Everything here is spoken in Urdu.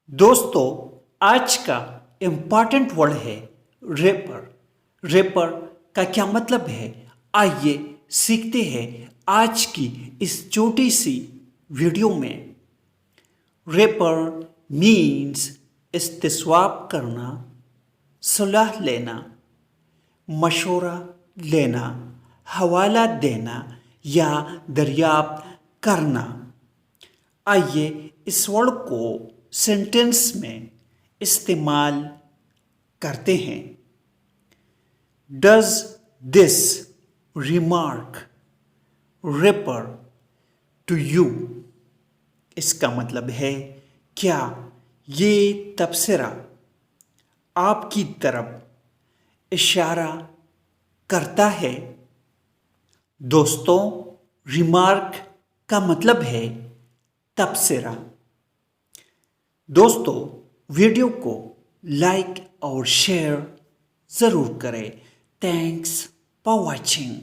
دوستو آج کا امپورٹنٹ ورڈ ہے ریپر۔ ریپر کا کیا مطلب ہے؟ آئیے سیکھتے ہیں آج کی اس چھوٹی سی ویڈیو میں۔ ریپر مینس استصواب کرنا، صلاح لینا، مشورہ لینا، حوالہ دینا یا دریافت کرنا۔ آئیے اس ورڈ کو سینٹینس میں استعمال کرتے ہیں۔ Does this remark refer to you? اس کا مطلب ہے کیا یہ تبصرہ آپ کی طرف اشارہ کرتا ہے؟ دوستوں، ریمارک کا مطلب ہے تبصرہ۔ دوستو ویڈیو کو لائک اور شیئر ضرور کریں۔ Thanks for watching.